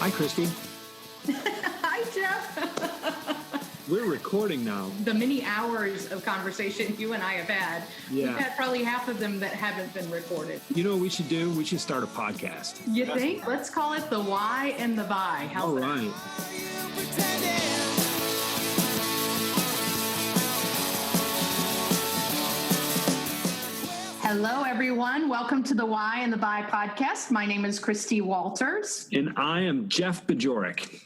Hi, Christie. Hi, Jeff. We're recording now. The many hours of conversation you and I have had, we've had probably half of them that haven't been recorded. You know what we should do? We should start a podcast. You think? Let's call it The Why and the Buy. All right. Hello, everyone. Welcome to the Why and the Buy podcast. My name is Christie Walters. And I am Jeff Bajorek.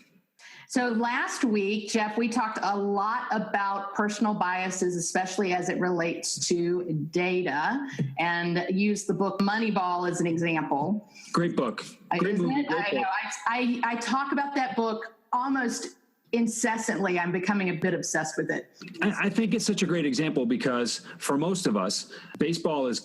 So last week, Jeff, we talked a lot about personal biases, especially as it relates to data, and used the book Moneyball as an example. Great book. Great Isn't movie. it? Great book. I talk about that book almost incessantly. I'm becoming a bit obsessed with it. I think it's such a great example because for most of us, baseball is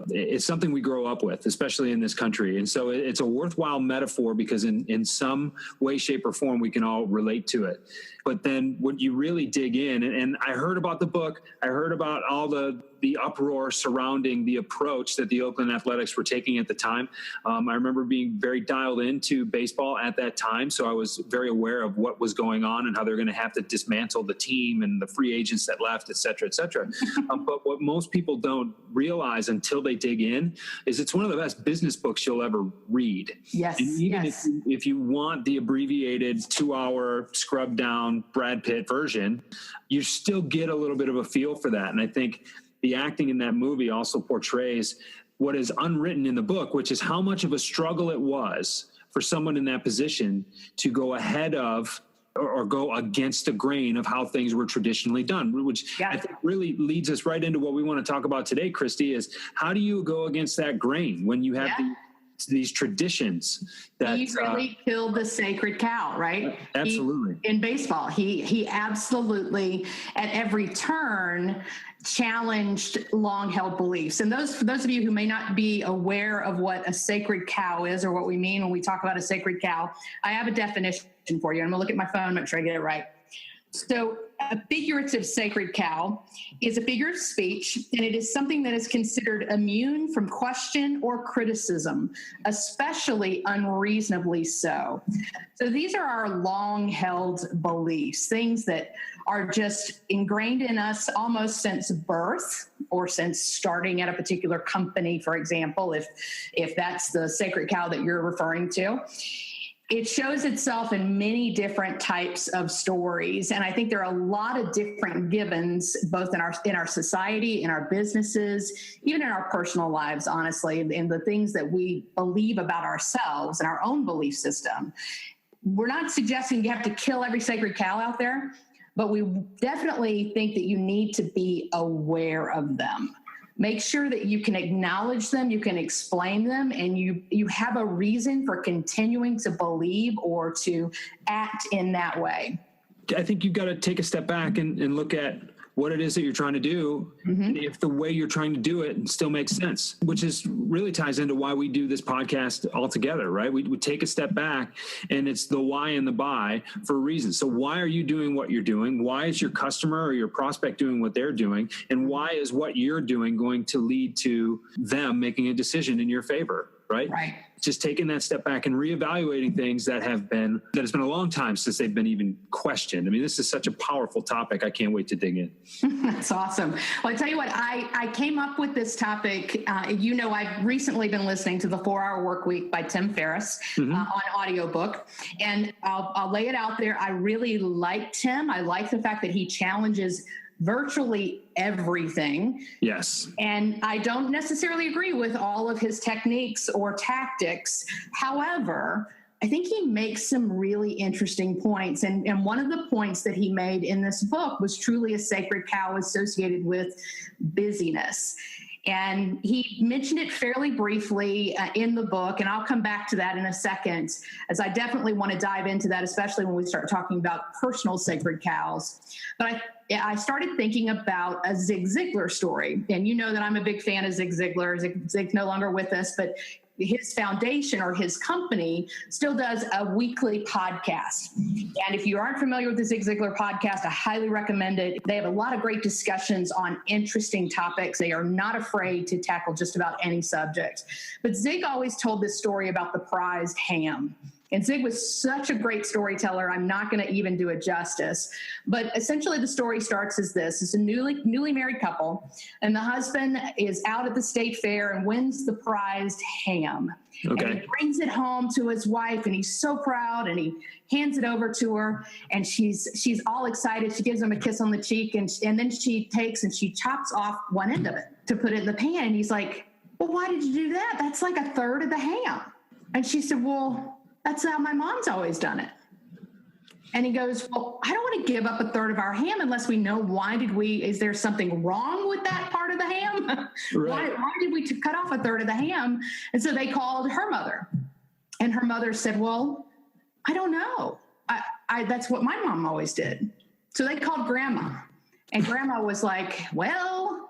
it's something we grow up with, especially in this country. And so it's a worthwhile metaphor because in some way, shape, or form, we can all relate to it. But then when you really dig in, and I heard about the book, I heard about all the uproar surrounding the approach that the Oakland Athletics were taking at the time. I remember being very dialed into baseball at that time, so I was very aware of what was going on and how they're going to have to dismantle the team and the free agents that left, et cetera, et cetera. But what most people don't realize until they dig in is it's one of the best business books you'll ever read. Yes. And even if you want the abbreviated 2-hour scrubbed down Brad Pitt version, you still get a little bit of a feel for that. And I think the acting in that movie also portrays what is unwritten in the book, which is how much of a struggle it was for someone in that position to go ahead of or go against the grain of how things were traditionally done, which I think really leads us right into what we want to talk about today, Christie, is how do you go against that grain when you have these traditions that he really killed the sacred cow, right? Absolutely. In baseball, he absolutely at every turn challenged long-held beliefs. And for those of you who may not be aware of what a sacred cow is or what we mean when we talk about a sacred cow, I have a definition for you. I'm going to look at my phone, make sure I get it right. So a figurative sacred cow is a figure of speech, and it is something that is considered immune from question or criticism, especially unreasonably so. So these are our long-held beliefs, things that are just ingrained in us almost since birth or since starting at a particular company, for example, if that's the sacred cow that you're referring to. It shows itself in many different types of stories. And I think there are a lot of different givens, both in our society, in our businesses, even in our personal lives, honestly, in the things that we believe about ourselves and our own belief system. We're not suggesting you have to kill every sacred cow out there, but we definitely think that you need to be aware of them. Make sure that you can acknowledge them, you can explain them, and you have a reason for continuing to believe or to act in that way. I think you've got to take a step back and look at what it is that you're trying to do, and if the way you're trying to do it still makes sense, which is really ties into why we do this podcast altogether, right? We take a step back, and it's the why and the buy for a reason. So why are you doing what you're doing? Why is your customer or your prospect doing what they're doing? And why is what you're doing going to lead to them making a decision in your favor? Right. Just taking that step back and reevaluating things that it's been a long time since they've been even questioned. I mean, this is such a powerful topic. I can't wait to dig in. That's awesome. Well, I tell you what, I came up with this topic. I've recently been listening to the 4-Hour Work Week by Tim Ferris on audiobook, and I'll lay it out there. I really liked him. I like the fact that he challenges virtually everything. Yes. And I don't necessarily agree with all of his techniques or tactics. However, I think he makes some really interesting points. And one of the points that he made in this book was truly a sacred cow associated with busyness. And he mentioned it fairly briefly in the book, and I'll come back to that in a second, as I definitely want to dive into that, especially when we start talking about personal sacred cows. But I started thinking about a Zig Ziglar story, and you know that I'm a big fan of Zig Ziglar. Zig's no longer with us, but his foundation or his company still does a weekly podcast. And if you aren't familiar with the Zig Ziglar podcast, I highly recommend it. They have a lot of great discussions on interesting topics. They are not afraid to tackle just about any subject. But Zig always told this story about the prized ham. And Zig was such a great storyteller. I'm not going to even do it justice. But essentially the story starts as this. It's a newly married couple, and the husband is out at the state fair and wins the prized ham. Okay. And he brings it home to his wife, and he's so proud, and he hands it over to her, and she's all excited. She gives him a kiss on the cheek, and then she takes and she chops off one end of it to put it in the pan. And he's like, well, why did you do that? That's like a third of the ham. And she said, well, that's how my mom's always done it. And he goes, well, I don't want to give up a third of our ham unless we know is there something wrong with that part of the ham? Right. Why did we cut off a third of the ham? And so they called her mother, and her mother said, well, I don't know. That's what my mom always did. So they called grandma, and grandma was like, well,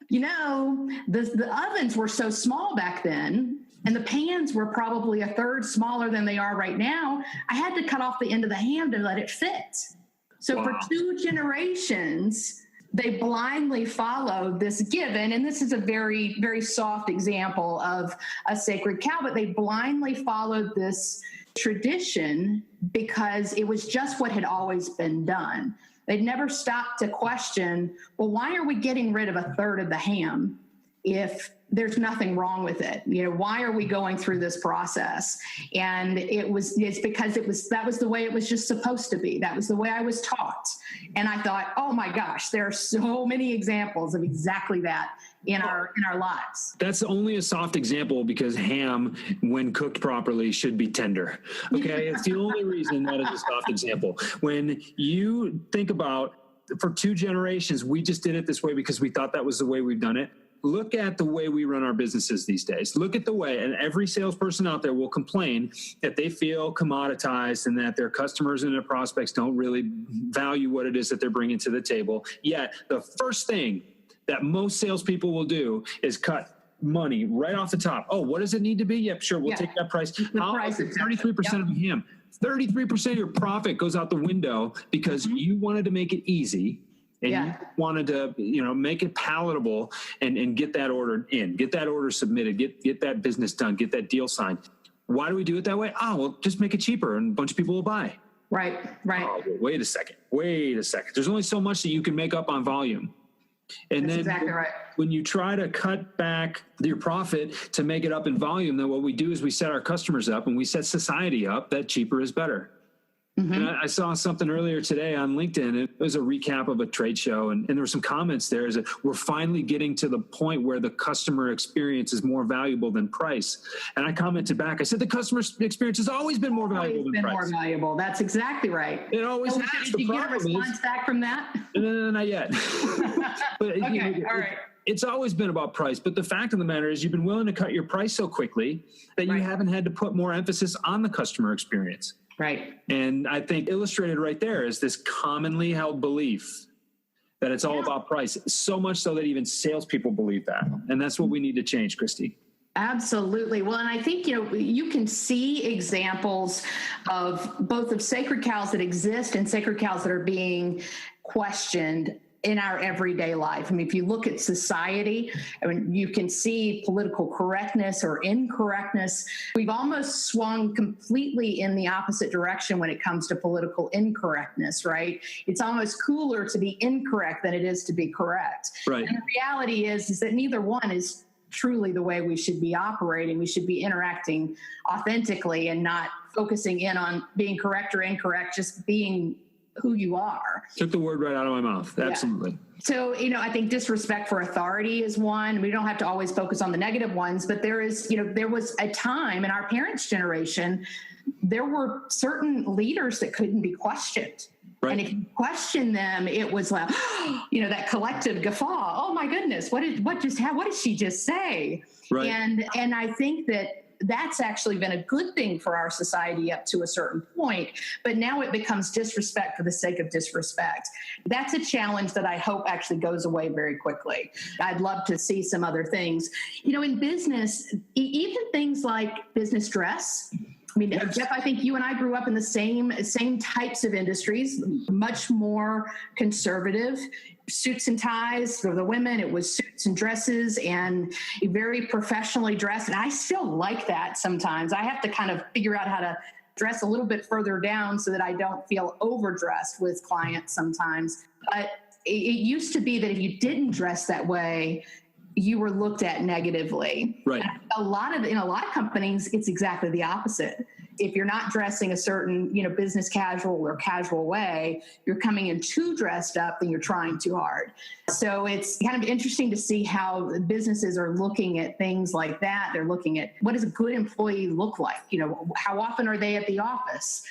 the ovens were so small back then, and the pans were probably a third smaller than they are right now. I had to cut off the end of the ham to let it fit. So Wow. For 2 generations, they blindly followed this given, and this is a very, very soft example of a sacred cow, but they blindly followed this tradition because it was just what had always been done. They'd never stopped to question, well, why are we getting rid of a third of the ham if there's nothing wrong with it? Why are we going through this process? And it's because that was the way it was just supposed to be. That was the way I was taught. And I thought, oh my gosh, there are so many examples of exactly that in our lives. That's only a soft example because ham, when cooked properly, should be tender. Okay. It's the only reason that is a soft example. When you think about, for 2 generations, we just did it this way because we thought that was the way we've done it. Look at the way we run our businesses these days. Look at the way, and every salesperson out there will complain that they feel commoditized and that their customers and their prospects don't really value what it is that they're bringing to the table. Yet the first thing that most salespeople will do is cut money right off the top. Oh, what does it need to be? Yep, sure, we'll take that price. How 33% of ham? 33% of your profit goes out the window because you wanted to make it easy. And you wanted to, make it palatable and get that order in, get that order submitted, get that business done, get that deal signed. Why do we do it that way? Well, just make it cheaper and a bunch of people will buy. Right. Oh, wait a second. There's only so much that you can make up on volume. And That's then exactly right. When you try to cut back your profit to make it up in volume, then what we do is we set our customers up and we set society up that cheaper is better. Mm-hmm. And I saw something earlier today on LinkedIn. It was a recap of a trade show. And there were some comments there is that we're finally getting to the point where the customer experience is more valuable than price. And I commented back. I said, the customer experience has always been more valuable than price. More valuable. That's exactly right. It always has. Did you get a response back from that? No, not yet. But okay. All right. It's always been about price. But the fact of the matter is you've been willing to cut your price so quickly that you haven't had to put more emphasis on the customer experience. Right. And I think illustrated right there is this commonly held belief that it's all about price, so much so that even salespeople believe that. And that's what we need to change, Christie. Absolutely. Well, and I think, you can see examples of both of sacred cows that exist and sacred cows that are being questioned in our everyday life. I mean, if you look at society, you can see political correctness or incorrectness. We've almost swung completely in the opposite direction when it comes to political incorrectness, right? It's almost cooler to be incorrect than it is to be correct. Right. And the reality is that neither one is truly the way we should be operating. We should be interacting authentically and not focusing in on being correct or incorrect, just being who you are. Took the word right out of my mouth. Absolutely. So, I think disrespect for authority is one. We don't have to always focus on the negative ones, but there was a time in our parents' generation, there were certain leaders that couldn't be questioned. Right. And if you question them, it was like, that collective guffaw. Oh my goodness, what did she just say? Right. And I think that's actually been a good thing for our society up to a certain point, but now it becomes disrespect for the sake of disrespect. That's a challenge that I hope actually goes away very quickly. I'd love to see some other things. In business, even things like business dress. I mean, yes. Jeff, I think you and I grew up in the same types of industries, much more conservative. Suits and ties for the women, it was suits and dresses and very professionally dressed. And I still like that sometimes. I have to kind of figure out how to dress a little bit further down so that I don't feel overdressed with clients sometimes. But it used to be that if you didn't dress that way, you were looked at negatively. Right. In a lot of companies, it's exactly the opposite. If you're not dressing a certain, business casual or casual way, you're coming in too dressed up, then you're trying too hard. So it's kind of interesting to see how businesses are looking at things like that. They're looking at, what does a good employee look like? How often are they at the office?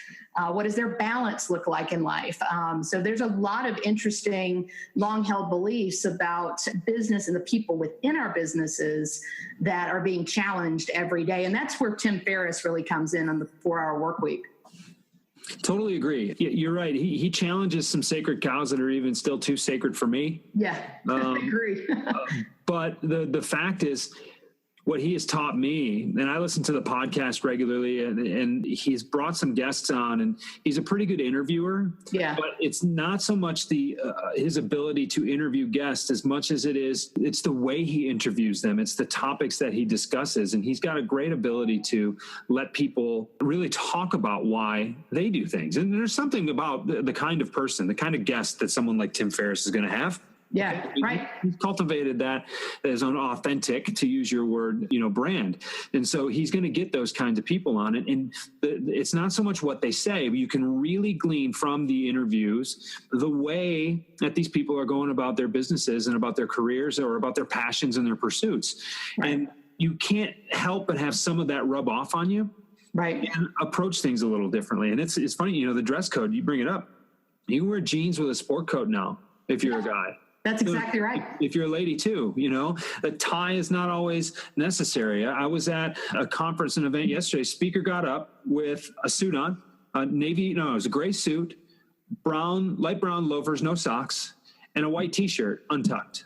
What does their balance look like in life? So there's a lot of interesting long-held beliefs about business and the people within our businesses that are being challenged every day. And that's where Tim Ferriss really comes in on the 4-Hour Workweek. Totally agree. You're right. He challenges some sacred cows that are even still too sacred for me. Yeah, I agree. But the fact is, what he has taught me, and I listen to the podcast regularly, and he's brought some guests on, and he's a pretty good interviewer. Yeah. But it's not so much his ability to interview guests as much as it's the way he interviews them. It's the topics that he discusses, and he's got a great ability to let people really talk about why they do things. And there's something about the kind of person, the kind of guest that someone like Tim Ferriss is going to have. Yeah, right. He's cultivated that as an authentic, to use your word, brand. And so he's going to get those kinds of people on it. And it's not so much what they say, but you can really glean from the interviews the way that these people are going about their businesses and about their careers or about their passions and their pursuits. Right. And you can't help but have some of that rub off on you. Right. And approach things a little differently. And it's funny, the dress code, you bring it up. You can wear jeans with a sport coat now if you're a guy. That's exactly right. If you're a lady too, the tie is not always necessary. I was at a conference, an event yesterday. Speaker got up with a suit on, it was a gray suit, light brown loafers, no socks, and a white T-shirt, untucked.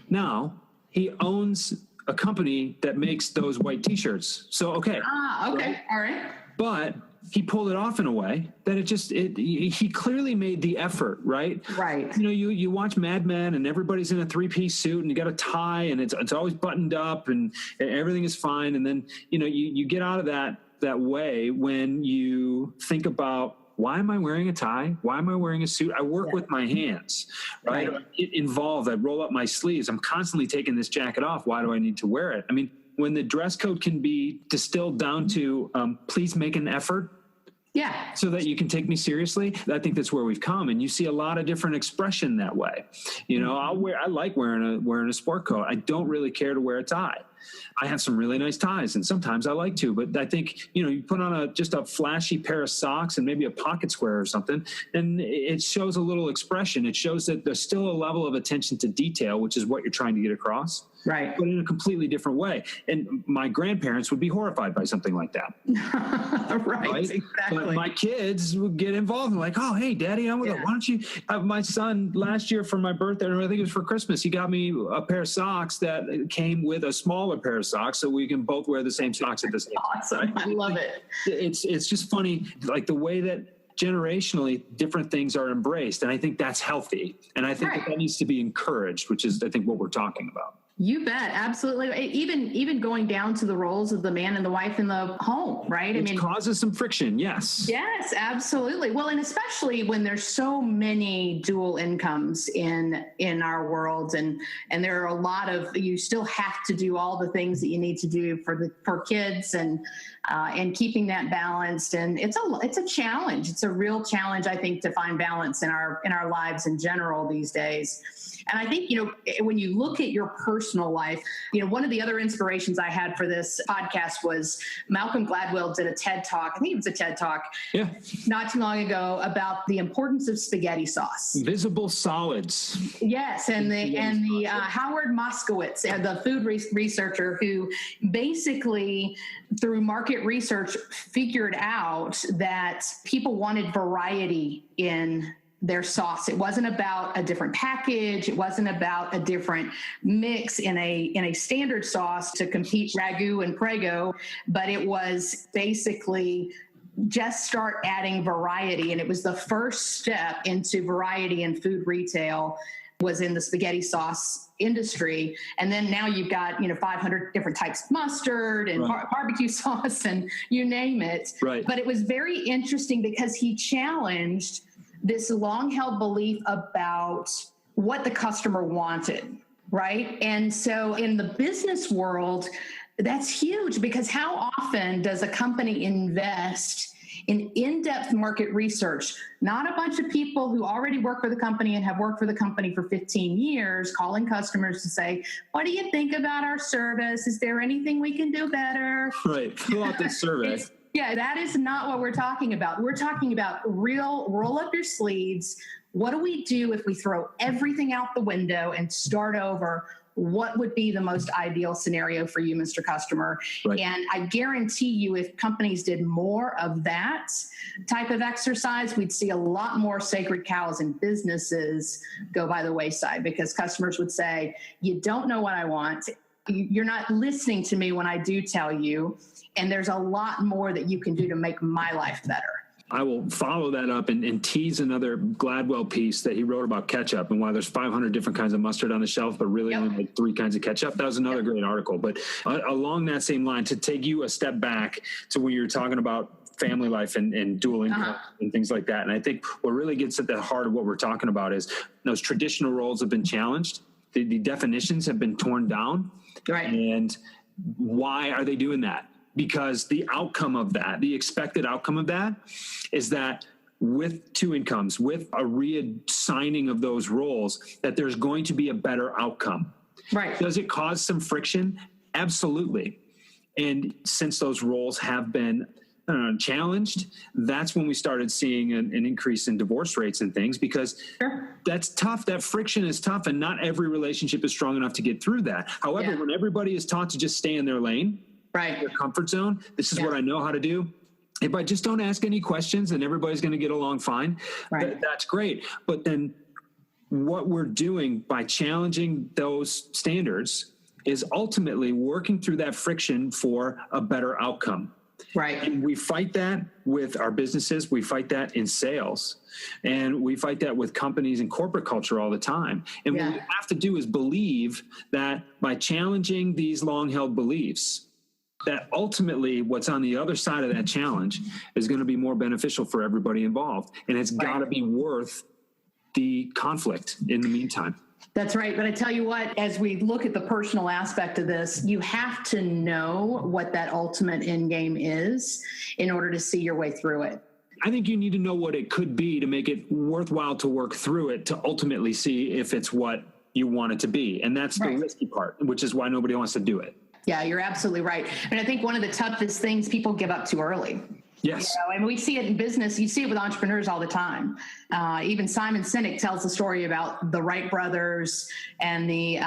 Now he owns a company that makes those white T-shirts. So, okay. Okay. Right? All right. But he pulled it off in a way that he clearly made the effort, right? Right. You watch Mad Men and everybody's in a 3-piece suit and you got a tie and it's always buttoned up and everything is fine. And then, you get out of that way when you think about, why am I wearing a tie? Why am I wearing a suit? I work with my hands, right? I get involved. I roll up my sleeves. I'm constantly taking this jacket off. Why do I need to wear it? I mean, when the dress code can be distilled down to, please make an effort. Yeah. So that you can take me seriously. I think that's where we've come. And you see a lot of different expression that way. I like wearing a sport coat. I don't really care to wear a tie. I have some really nice ties and sometimes I like to, but I think, you put on just a flashy pair of socks and maybe a pocket square or something, and it shows a little expression. It shows that there's still a level of attention to detail, which is what you're trying to get across. Right. But in a completely different way. And my grandparents would be horrified by something like that. right. Exactly. But my kids would get involved and like, oh, hey, Daddy, why don't you have my son last year for my birthday, or I think it was for Christmas, he got me a pair of socks that came with a smaller pair of socks so we can both wear the same socks at the same time. Awesome. I love it. It's just funny, like the way that generationally different things are embraced. And I think that's healthy. And I think that needs to be encouraged, which is, I think, what we're talking about. You bet. Absolutely. Even going down to the roles of the man and the wife in the home, right? It causes some friction. Yes. Yes, absolutely. Well, and especially when there's so many dual incomes in our world, and there are a lot of, you still have to do all the things that you need to do for kids and keeping that balanced. And it's a challenge. It's a real challenge, I think, to find balance in our lives in general these days. And I think, when you look at your personal life, one of the other inspirations I had for this podcast was Malcolm Gladwell did a TED Talk. I think it was a TED Talk not too long ago about the importance of spaghetti sauce. Visible solids. Yes. And the Howard Moskowitz, the food researcher who basically through market research figured out that people wanted variety in their sauce. It wasn't about a different package. It wasn't about a different mix in a standard sauce to compete ragu and prego, but it was basically just start adding variety. And it was the first step into variety in food retail. was in the spaghetti sauce industry. And then now you've got, 500 different types of mustard and barbecue sauce and you name it. Right. But it was very interesting because he challenged this long-held belief about what the customer wanted, right? And so in the business world, that's huge, because how often does a company invest in in-depth market research? Not a bunch of people who already work for the company and have worked for the company for 15 years calling customers to say, what do you think about our service? Is there anything we can do better? Right. Fill out this survey. Yeah, that is not what we're talking about. We're talking about real roll up your sleeves. What do we do if we throw everything out the window and start over? What would be the most ideal scenario for you, Mr. Customer? Right. And I guarantee you, if companies did more of that type of exercise, we'd see a lot more sacred cows in businesses go by the wayside, because customers would say, you don't know what I want. You're not listening to me when I do tell you. And there's a lot more that you can do to make my life better. I will follow that up and tease another Gladwell piece that he wrote about ketchup and why there's 500 different kinds of mustard on the shelf, but really only like 3 kinds of ketchup. That was another great article. But along that same line, to take you a step back to when you're talking about family life and dual income and things like that. And I think what really gets at the heart of what we're talking about is those traditional roles have been challenged. The definitions have been torn down. Right. And why are they doing that? Because the outcome of that, the expected outcome of that, is that with 2 incomes, with a reassigning of those roles, that there's going to be a better outcome. Right. Does it cause some friction? Absolutely. And since those roles have been challenged, that's when we started seeing an increase in divorce rates and things, because that's tough. That friction is tough, and not every relationship is strong enough to get through that. However, when everybody is taught to just stay in their lane, their comfort zone, this is what I know how to do. If I just don't ask any questions, then everybody's going to get along fine. That's great. But then what we're doing by challenging those standards is ultimately working through that friction for a better outcome. Right. And we fight that with our businesses. We fight that in sales. And we fight that with companies and corporate culture all the time. And what we have to do is believe that by challenging these long-held beliefs, that ultimately what's on the other side of that challenge is going to be more beneficial for everybody involved. And it's got to be worth the conflict in the meantime. That's right. But I tell you what, as we look at the personal aspect of this, you have to know what that ultimate end game is in order to see your way through it. I think you need to know what it could be to make it worthwhile to work through it, to ultimately see if it's what you want it to be. And that's the risky part, which is why nobody wants to do it. Yeah, you're absolutely right. And I think one of the toughest things, people give up too early. Yes. And we see it in business. You see it with entrepreneurs all the time. Even Simon Sinek tells the story about the Wright brothers and the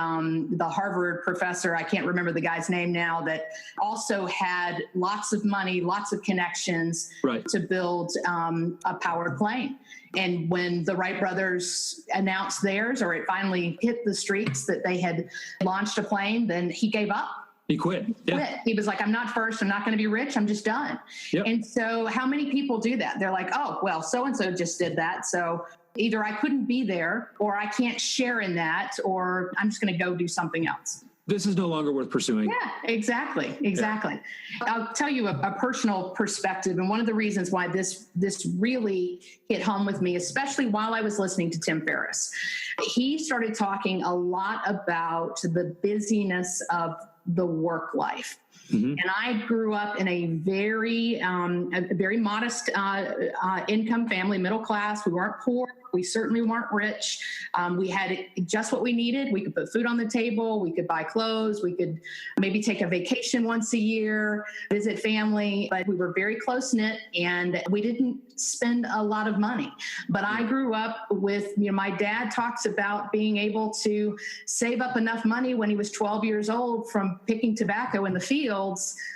Harvard professor, I can't remember the guy's name now, that also had lots of money, lots of connections to build a powered plane. And when the Wright brothers announced theirs, or it finally hit the streets that they had launched a plane, then he gave up. He quit. He was like, I'm not first. I'm not going to be rich. I'm just done. And so how many people do that? They're like, oh, well, so-and-so just did that. So either I couldn't be there, or I can't share in that, or I'm just going to go do something else. This is no longer worth pursuing. Yeah, exactly. I'll tell you a personal perspective. And one of the reasons why this really hit home with me, especially while I was listening to Tim Ferriss, he started talking a lot about the busyness of the work life. And I grew up in a very modest income family, middle class. We weren't poor. We certainly weren't rich. We had just what we needed. We could put food on the table. We could buy clothes. We could maybe take a vacation once a year, visit family. But we were very close-knit, and we didn't spend a lot of money. But I grew up with, my dad talks about being able to save up enough money when he was 12 years old from picking tobacco in the fields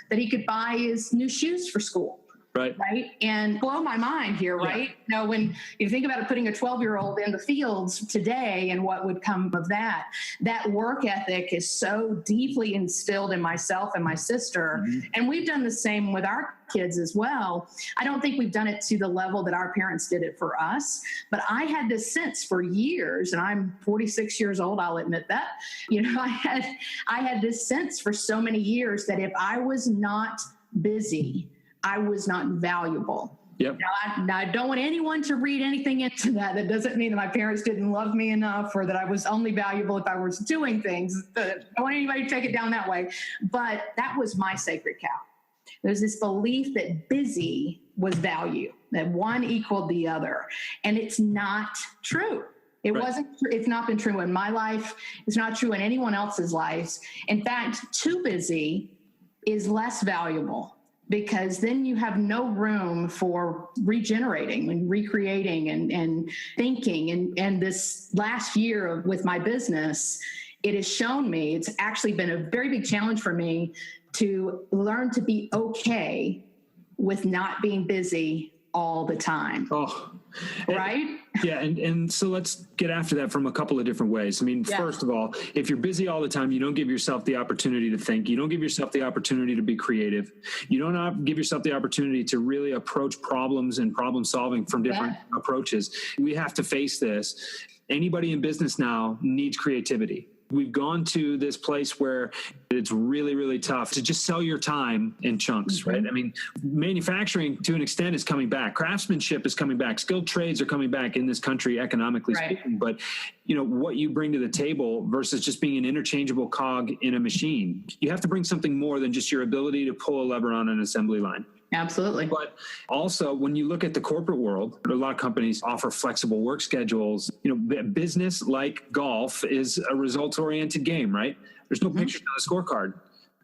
that he could buy his new shoes for school. Right. Right. And blow my mind here, right? Yeah. When you think about it, putting a 12-year-old in the fields today and what would come of that, that work ethic is so deeply instilled in myself and my sister. Mm-hmm. And we've done the same with our kids as well. I don't think we've done it to the level that our parents did it for us, but I had this sense for years, and I'm 46 years old, I'll admit that. I had this sense for so many years that if I was not busy, I was not valuable. Yep. Now, I don't want anyone to read anything into that. That doesn't mean that my parents didn't love me enough or that I was only valuable if I was doing things. I don't want anybody to take it down that way. But that was my sacred cow. There's this belief that busy was value, that one equaled the other. And it's not true. It wasn't. It's not been true in my life. It's not true in anyone else's lives. In fact, too busy is less valuable, because then you have no room for regenerating and recreating and thinking. And this last year with my business, it has shown me, it's actually been a very big challenge for me to learn to be okay with not being busy all the time. Oh, right? Yeah. And so let's get after that from a couple of different ways. I mean, first of all, if you're busy all the time, you don't give yourself the opportunity to think. You don't give yourself the opportunity to be creative. You don't give yourself the opportunity to really approach problems and problem solving from different approaches. We have to face this. Anybody in business now needs creativity. We've gone to this place where it's really, really tough to just sell your time in chunks, right? I mean, manufacturing to an extent is coming back. Craftsmanship is coming back. Skilled trades are coming back in this country, economically speaking. But, what you bring to the table versus just being an interchangeable cog in a machine, you have to bring something more than just your ability to pull a lever on an assembly line. Absolutely. But also, when you look at the corporate world, a lot of companies offer flexible work schedules. Business, like golf, is a results-oriented game, right? There's no pictures on the scorecard.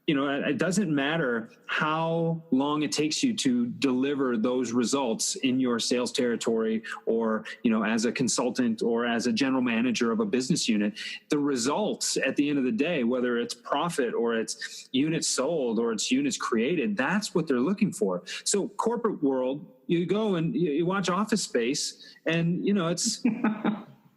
It doesn't matter how long it takes you to deliver those results in your sales territory or, as a consultant or as a general manager of a business unit. The results at the end of the day, whether it's profit or it's units sold or it's units created, that's what they're looking for. So corporate world, you go and you watch Office Space and, it's...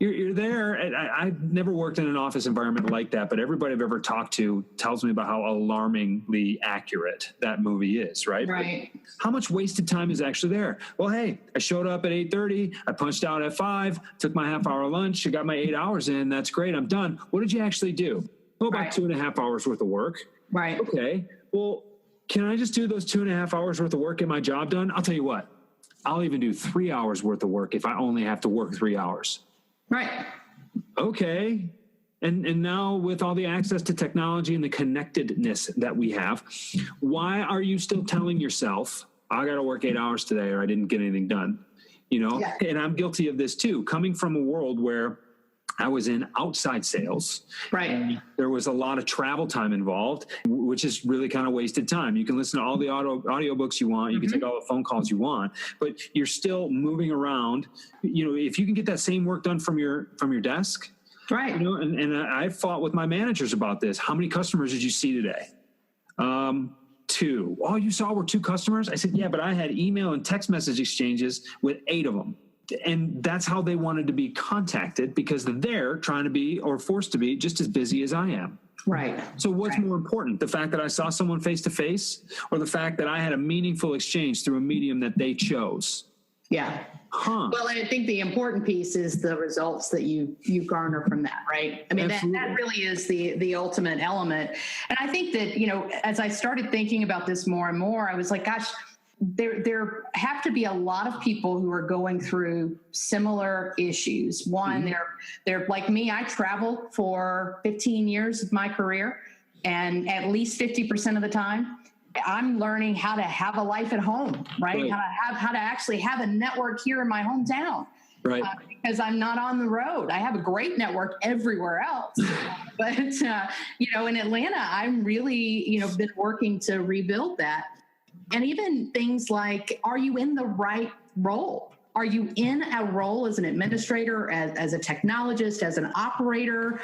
You're there. I've never worked in an office environment like that, but everybody I've ever talked to tells me about how alarmingly accurate that movie is, right? Right. But how much wasted time is actually there? Well, hey, I showed up at 8:30. I punched out at 5, took my half-hour lunch. I got my 8 hours in. That's great. I'm done. What did you actually do? Oh, about 2.5 hours worth of work. Right. Okay. Well, can I just do those 2.5 hours worth of work, get my job done? I'll tell you what. I'll even do 3 hours worth of work if I only have to work 3 hours. Right. Okay. And now with all the access to technology and the connectedness that we have, why are you still telling yourself, I got to work 8 hours today or I didn't get anything done? And I'm guilty of this too, coming from a world where I was in outside sales. Right. And there was a lot of travel time involved, which is really kind of wasted time. You can listen to all the audiobooks you want. You can take all the phone calls you want, but you're still moving around. If you can get that same work done from your desk. Right. And I fought with my managers about this. How many customers did you see today? 2. All you saw were 2 customers? I said, yeah, but I had email and text message exchanges with 8 of them. And that's how they wanted to be contacted, because they're trying to be, or forced to be, just as busy as I am. Right. So what's more important, the fact that I saw someone face to face, or the fact that I had a meaningful exchange through a medium that they chose? Yeah. Well, I think the important piece is the results that you garner from that, right? I mean, that really is the ultimate element. And I think that, as I started thinking about this more and more, I was like, gosh, there have to be a lot of people who are going through similar issues. One, they're like me. I traveled for 15 years of my career, and at least 50% of the time, I'm learning how to have a life at home, right? How to actually have a network here in my hometown. Right. Because I'm not on the road. I have a great network everywhere else. But, in Atlanta, I'm really, been working to rebuild that. And even things like, are you in the right role? Are you in a role as an administrator, as a technologist, as an operator,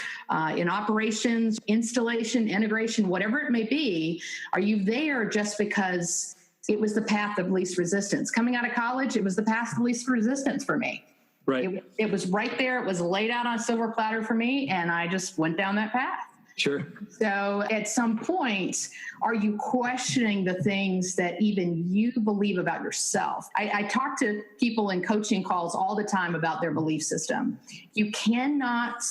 in operations, installation, integration, whatever it may be? Are you there just because it was the path of least resistance. Coming out of college, it was the path of least resistance for me. Right. It was right there. It was laid out on a silver platter for me, and I just went down that path. Sure. So at some point, are you questioning the things that even you believe about yourself? I talk to people in coaching calls all the time about their belief system. You cannot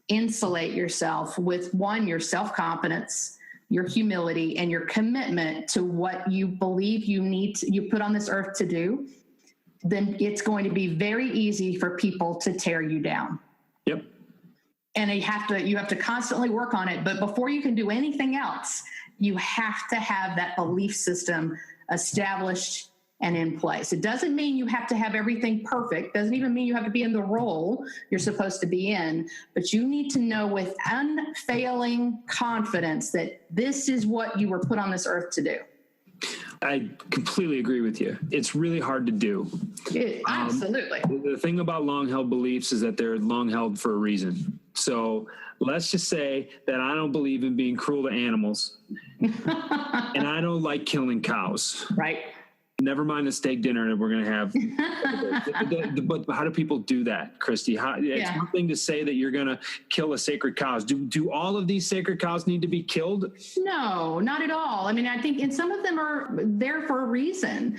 insulate yourself with, one, your self-confidence, your humility, and your commitment to what you believe you put on this earth to do. Then it's going to be very easy for people to tear you down. Yep. And you have to constantly work on it. But before you can do anything else, you have to have that belief system established and in place. It doesn't mean you have to have everything perfect. Doesn't even mean you have to be in the role you're supposed to be in. But you need to know with unfailing confidence that this is what you were put on this earth to do. I completely agree with you. It's really hard to do. Absolutely. The thing about long-held beliefs is that they're long-held for a reason. So let's just say that I don't believe in being cruel to animals and I don't like killing cows. Right. Never mind the steak dinner that we're going to have. But how do people do that, Christie? It's one thing to say that you're going to kill a sacred cow. Do all of these sacred cows need to be killed? No, not at all. I mean, I think, and some of them are there for a reason.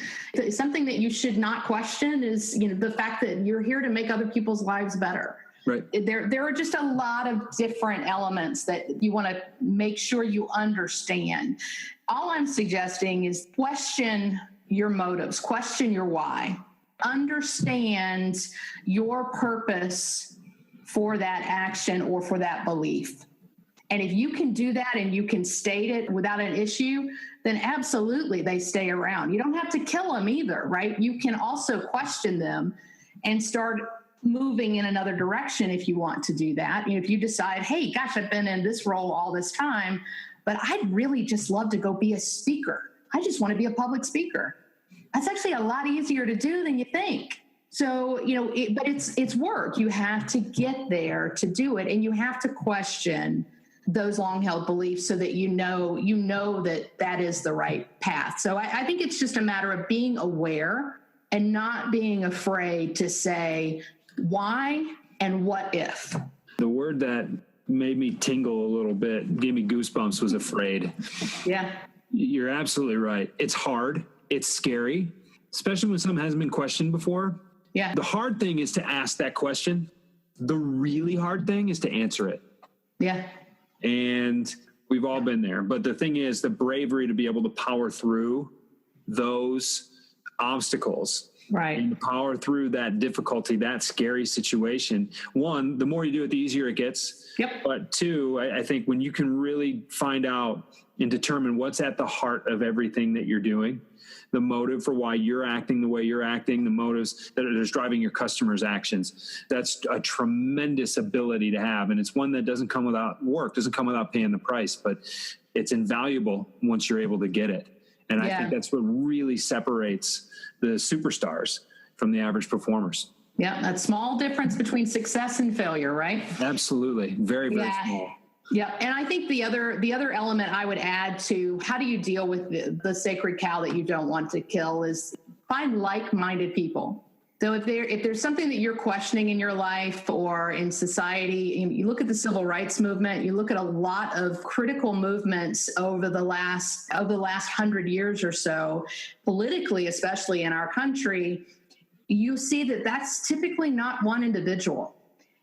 Something that you should not question is, the fact that you're here to make other people's lives better. Right. There are just a lot of different elements that you want to make sure you understand. All I'm suggesting is question your motives, question your why, understand your purpose for that action or for that belief. And if you can do that and you can state it without an issue, then absolutely they stay around. You don't have to kill them either, right? You can also question them and start moving in another direction if you want to do that. If you decide, hey, gosh, I've been in this role all this time, but I'd really just love to go be a speaker. I just want to be a public speaker. That's actually a lot easier to do than you think. So, but it's work. You have to get there to do it, and you have to question those long-held beliefs so that you know that is the right path. So I think it's just a matter of being aware and not being afraid to say why and what if. The word that made me tingle a little bit, gave me goosebumps, was afraid. Yeah. You're absolutely right. It's hard. It's scary, especially when something hasn't been questioned before. Yeah. The hard thing is to ask that question. The really hard thing is to answer it. Yeah. And we've all been there. But the thing is, the bravery to be able to power through those obstacles. Right. And to power through that difficulty, that scary situation. One, the more you do it, the easier it gets. Yep. But two, I think when you can really find out and determine what's at the heart of everything that you're doing, the motive for why you're acting the way you're acting, the motives that are driving your customers' actions. That's a tremendous ability to have. And it's one that doesn't come without work, doesn't come without paying the price, but it's invaluable once you're able to get it. And I think that's what really separates the superstars from the average performers. Yeah, that small difference between success and failure, right? Absolutely. Very, very small. Yeah, and I think the other element I would add to how do you deal with the sacred cow that you don't want to kill is find like-minded people. So if there's something that you're questioning in your life or in society, you look at the civil rights movement, you look at a lot of critical movements over the last 100 years or so, politically, especially in our country, you see that that's typically not one individual.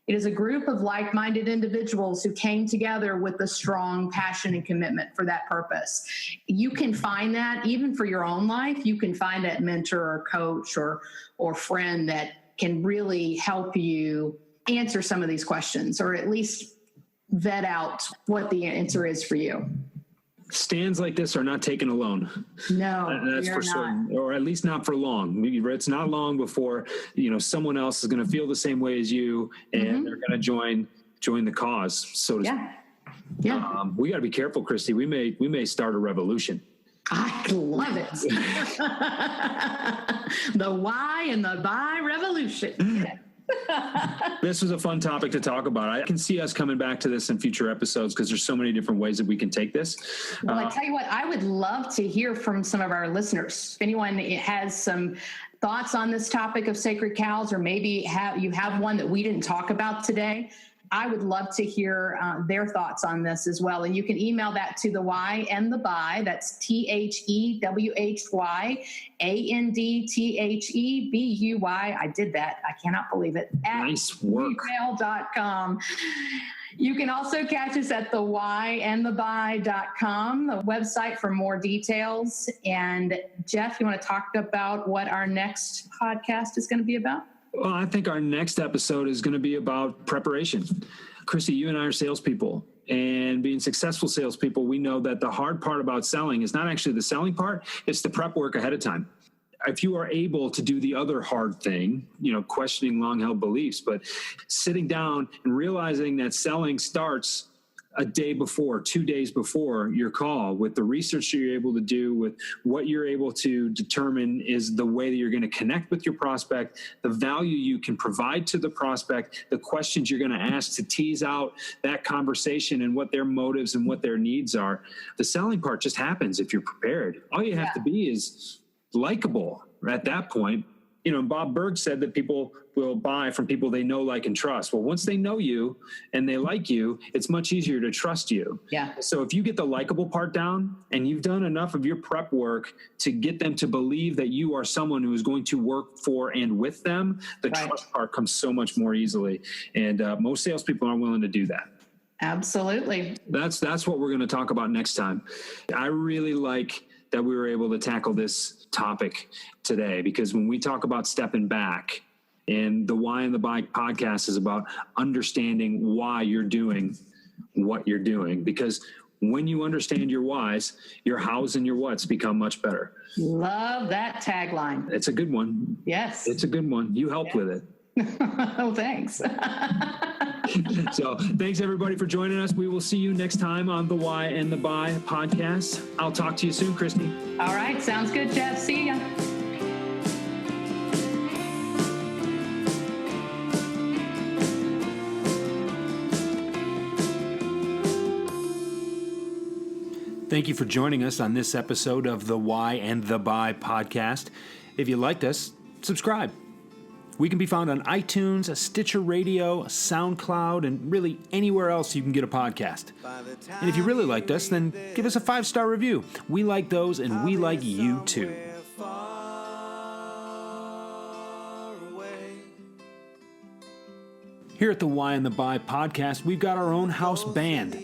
It is a group of like-minded individuals who came together with a strong passion and commitment for that purpose. You can find that even for your own life. You can find that mentor or coach or friend that can really help you answer some of these questions, or at least vet out what the answer is for you. Stands like this are not taken alone. No, that's for certain, or at least not for long. It's not long before someone else is going to feel the same way as you, and they're going to join the cause. So to speak. Yeah. We got to be careful, Christie. We may start a revolution. I love it. The why and the buy revolution. This was a fun topic to talk about. I can see us coming back to this in future episodes because there's so many different ways that we can take this. Well, I tell you what, I would love to hear from some of our listeners. If anyone has some thoughts on this topic of sacred cows, or maybe you have one that we didn't talk about today, I would love to hear their thoughts on this as well. And you can email that to the Why and the Buy. That's THEWHYANDTHEBUY. I did that. I cannot believe it. Nice work. @gmail.com. You can also catch us at thewhyandthebuy.com, the website for more details. And Jeff, you want to talk about what our next podcast is going to be about? Well, I think our next episode is going to be about preparation. Christie, you and I are salespeople, and being successful salespeople, we know that the hard part about selling is not actually the selling part, it's the prep work ahead of time. If you are able to do the other hard thing, questioning long-held beliefs, but sitting down and realizing that selling starts a day before, 2 days before your call, with the research that you're able to do, with what you're able to determine is the way that you're going to connect with your prospect, the value you can provide to the prospect, the questions you're going to ask to tease out that conversation and what their motives and what their needs are. The selling part just happens if you're prepared. All you have to be is likable at that point. Bob Berg said that people will buy from people they know, like, and trust. Well, once they know you and they like you, it's much easier to trust you. Yeah. So if you get the likable part down and you've done enough of your prep work to get them to believe that you are someone who is going to work for and with them, the trust part comes so much more easily. And most salespeople aren't willing to do that. Absolutely. That's what we're going to talk about next time. I really like that we were able to tackle this topic today, because when we talk about stepping back, and the Why and the Buy podcast is about understanding why you're doing what you're doing, because when you understand your whys, your hows and your whats become much better. Love that tagline. It's a good one. Yes. It's a good one. You helped with it. Oh, thanks. So thanks, everybody, for joining us. We will see you next time on the Why and the Buy podcast. I'll talk to you soon, Christie. All right. Sounds good, Jeff. See ya. Thank you for joining us on this episode of the Why and the Buy podcast. If you liked us, subscribe. We can be found on iTunes, Stitcher Radio, SoundCloud, and really anywhere else you can get a podcast. And if you really liked us, then give us a 5-star review. We like those, and we like you too. Here at the Why and the Buy podcast, we've got our own house band.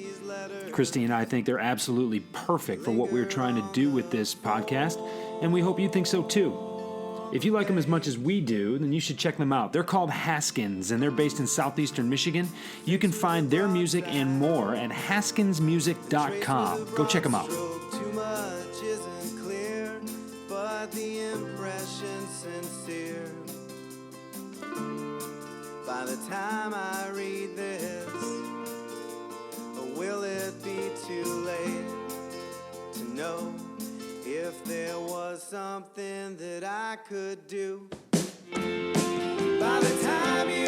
Christie and I think they're absolutely perfect for what we're trying to do with this podcast, and we hope you think so too. If you like them as much as we do, then you should check them out. They're called Haskins, and they're based in southeastern Michigan. You can find their music and more at haskinsmusic.com. Go check them out. Too much isn't clear, but the impression's sincere. By the time I read this, will it be too late to know if there was something that I could do? By the time you